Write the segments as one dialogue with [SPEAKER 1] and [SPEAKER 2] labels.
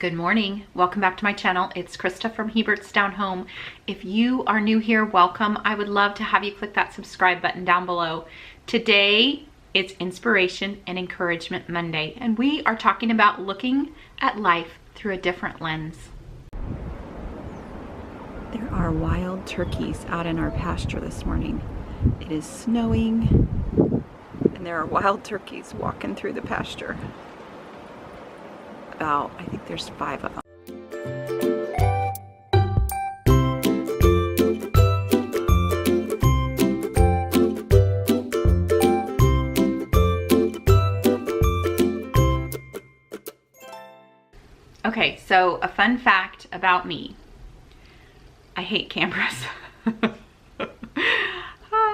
[SPEAKER 1] Good morning. Welcome back to my channel. It's Krista from Hebert's Down Home. If you are new here, welcome. I would love to have you click that subscribe button down below. Today, it's Inspiration and Encouragement Monday, and we are talking about looking at life through a different lens. There are wild turkeys out in our pasture this morning. It is snowing, and there are wild turkeys walking through the pasture. I think there's 5 of them. Okay, so a fun fact about me. I hate cameras.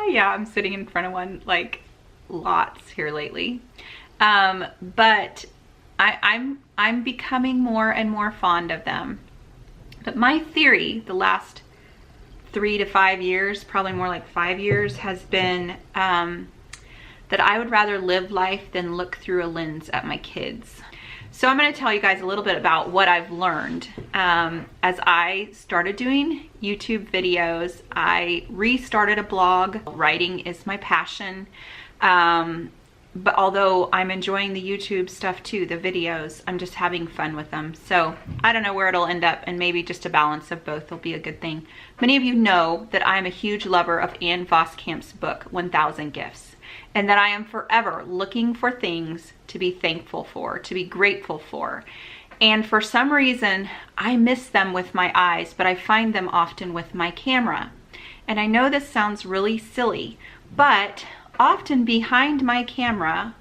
[SPEAKER 1] Yeah, I'm sitting in front of one like lots here lately. But I'm becoming more and more fond of them. But my theory the last 3 to 5 years, probably more like 5 years, has been that I would rather live life than look through a lens at my kids. So I'm going to tell you guys a little bit about what I've learned. As I started doing YouTube videos, I restarted a blog. Writing is my passion. But although I'm enjoying the YouTube stuff too, the videos, I'm just having fun with them. So I don't know where it'll end up, and maybe just a balance of both will be a good thing. Many of you know that I'm a huge lover of Ann Voskamp's book, 1000 Gifts, and that I am forever looking for things to be thankful for, to be grateful for. And for some reason, I miss them with my eyes, but I find them often with my camera. And I know this sounds really silly, but often behind my camera,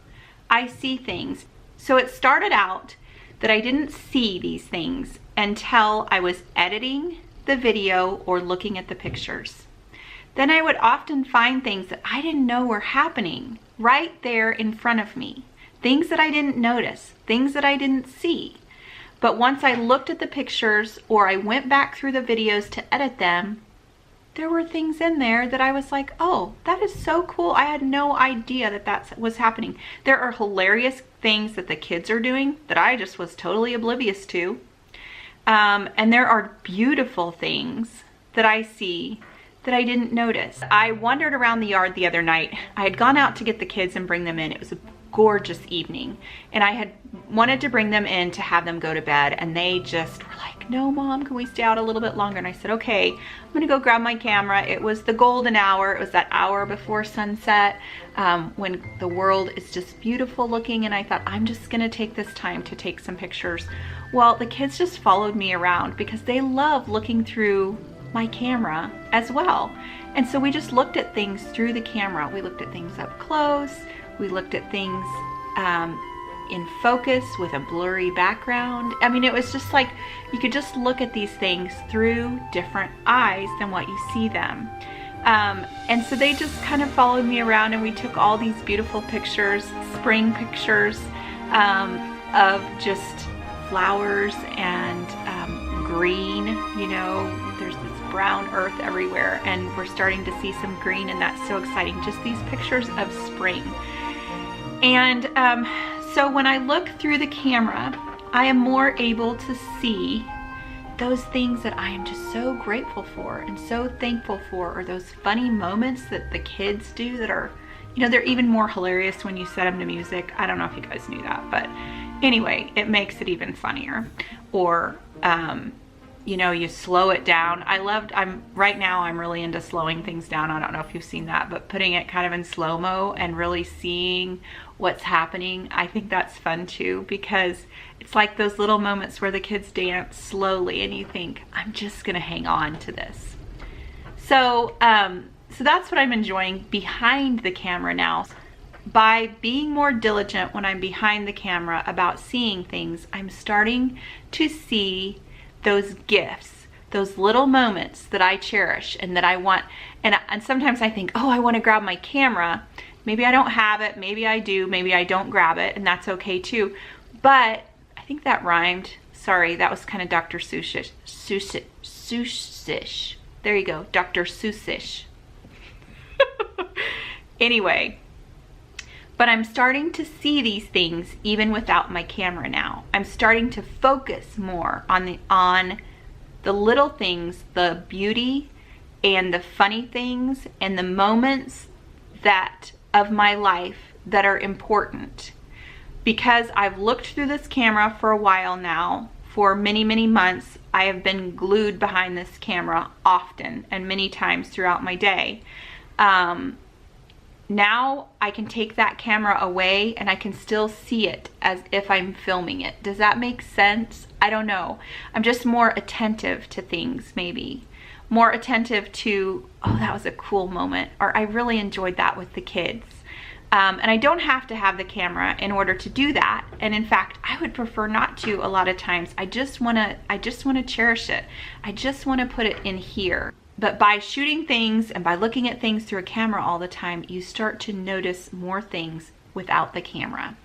[SPEAKER 1] I see things. So it started out that I didn't see these things until I was editing the video or looking at the pictures. Then I would often find things that I didn't know were happening right there in front of me. Things that I didn't notice, things that I didn't see. But once I looked at the pictures or I went back through the videos to edit them, there were things in there that I was like, oh, that is so cool. I had no idea that that was happening. There are hilarious things that the kids are doing that I just was totally oblivious to. And there are beautiful things that I see that I didn't notice. I wandered around the yard the other night. I had gone out to get the kids and bring them in. It was a gorgeous evening, and I had wanted to bring them in to have them go to bed, and they just were like, no mom, can we stay out a little bit longer? And I said, okay, I'm gonna go grab my camera. It was the golden hour. It was that hour before sunset, when the world is just beautiful looking, and I thought, I'm just gonna take this time to take some pictures. Well, the kids just followed me around because they love looking through my camera as well. And so we just looked at things through the camera. We looked at things up close. We looked at things in focus with a blurry background. I mean, it was just like you could just look at these things through different eyes than what you see them. And so they just kind of followed me around, and we took all these beautiful pictures, spring pictures of just flowers and green. You know, there's this brown earth everywhere, and we're starting to see some green, and that's so exciting. Just these pictures of spring. And so when I look through the camera, I am more able to see those things that I am just so grateful for and so thankful for, or those funny moments that the kids do that are, you know, they're even more hilarious when you set them to music. I don't know if you guys knew that, but anyway, it makes it even funnier. Or, you know, you slow it down. Right now I'm really into slowing things down. I don't know if you've seen that, but putting it kind of in slow-mo and really seeing what's happening. I think that's fun too, because it's like those little moments where the kids dance slowly and you think, I'm just gonna hang on to this. So, so that's what I'm enjoying behind the camera now. By being more diligent when I'm behind the camera about seeing things, I'm starting to see those gifts, those little moments that I cherish and that I want. And sometimes I think, oh, I want to grab my camera. Maybe I don't have it. Maybe I do. Maybe I don't grab it, and that's okay too. But I think that rhymed. Sorry, that was kind of Dr. Seussish. Seussish. There you go, Dr. Seussish. Anyway, But I'm starting to see these things even without my camera now. I'm starting to focus more on the little things, the beauty and the funny things and the moments that of my life that are important. Because I've looked through this camera for a while now, for many, many months, I have been glued behind this camera often and many times throughout my day. Now I can take that camera away and I can still see it as if I'm filming it. Does that make sense? I don't know. I'm just more attentive to things, maybe. More attentive to, oh, that was a cool moment, or I really enjoyed that with the kids. And I don't have to have the camera in order to do that. And in fact, I would prefer not to a lot of times. I just wanna cherish it. I just wanna put it in here. But by shooting things and by looking at things through a camera all the time, you start to notice more things without the camera.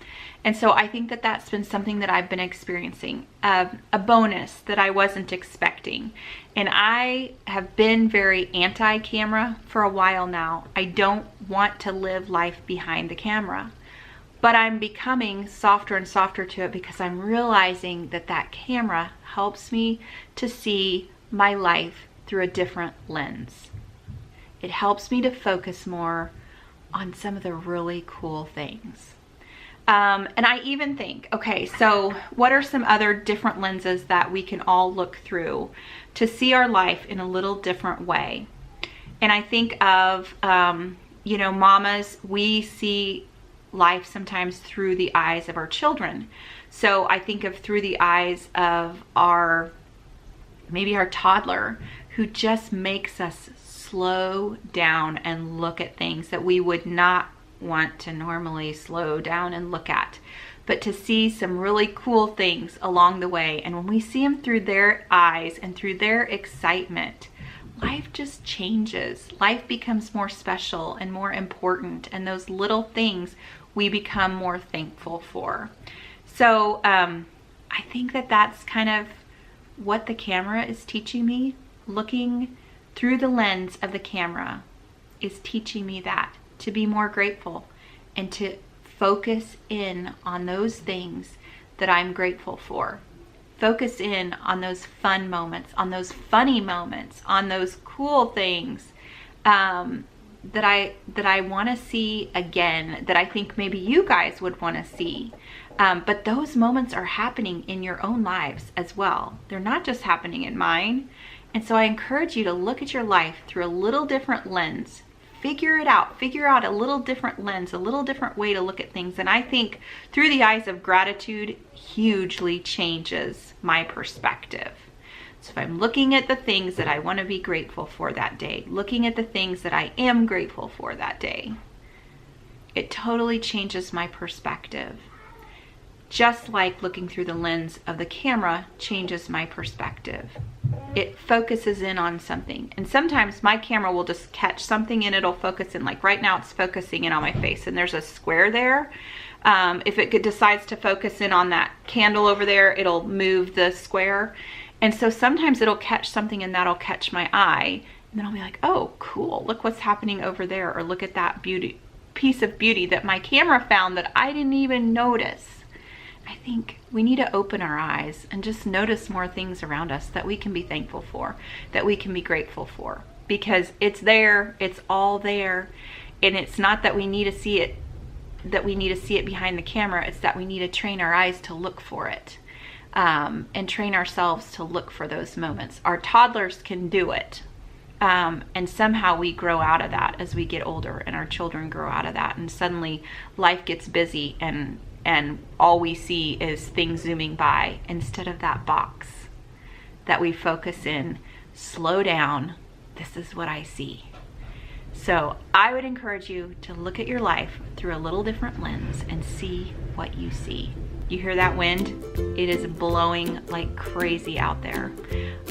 [SPEAKER 1] And so I think that that's been something that I've been experiencing, a bonus that I wasn't expecting. And I have been very anti-camera for a while now. I don't want to live life behind the camera. But I'm becoming softer and softer to it because I'm realizing that that camera helps me to see my life through a different lens. It helps me to focus more on some of the really cool things. And I even think, okay, so what are some other different lenses that we can all look through to see our life in a little different way? And I think of, you know, mamas, we see life sometimes through the eyes of our children. So I think of through the eyes of maybe our toddler, who just makes us slow down and look at things that we would not want to normally slow down and look at, but to see some really cool things along the way. And when we see them through their eyes and through their excitement, life just changes. Life becomes more special and more important, and those little things we become more thankful for. So I think that that's kind of what the camera is teaching me. Looking through the lens of the camera is teaching me that, to be more grateful and to focus in on those things that I'm grateful for. Focus in on those fun moments, on those funny moments, on those cool things that I want to see again, that I think maybe you guys would want to see. But those moments are happening in your own lives as well. They're not just happening in mine. And so I encourage you to look at your life through a little different lens. Figure it out. Figure out a little different lens, a little different way to look at things. And I think through the eyes of gratitude hugely changes my perspective. So if I'm looking at the things that I want to be grateful for that day, looking at the things that I am grateful for that day, it totally changes my perspective. Just like looking through the lens of the camera changes my perspective. It focuses in on something. And sometimes my camera will just catch something and it'll focus in. Like right now it's focusing in on my face and there's a square there. If it decides to focus in on that candle over there, it'll move the square. And so sometimes it'll catch something and that'll catch my eye. And then I'll be like, oh, cool. Look what's happening over there. Or look at that piece of beauty that my camera found that I didn't even notice. I think we need to open our eyes and just notice more things around us that we can be thankful for, that we can be grateful for, because it's there, it's all there. And it's not that we need to see it, behind the camera. It's that we need to train our eyes to look for it, and train ourselves to look for those moments. Our toddlers can do it. And somehow we grow out of that as we get older, and our children grow out of that. And suddenly life gets busy and all we see is things zooming by instead of that box that we focus in. Slow down. This is what I see. So I would encourage you to look at your life through a little different lens and see what you see. You hear that wind? It is blowing like crazy out there.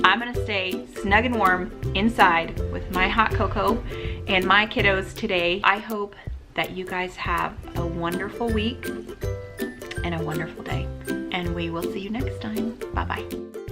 [SPEAKER 1] I'm gonna stay snug and warm inside with my hot cocoa and my kiddos today. I hope that you guys have a wonderful week and a wonderful day. And we will see you next time. Bye-bye.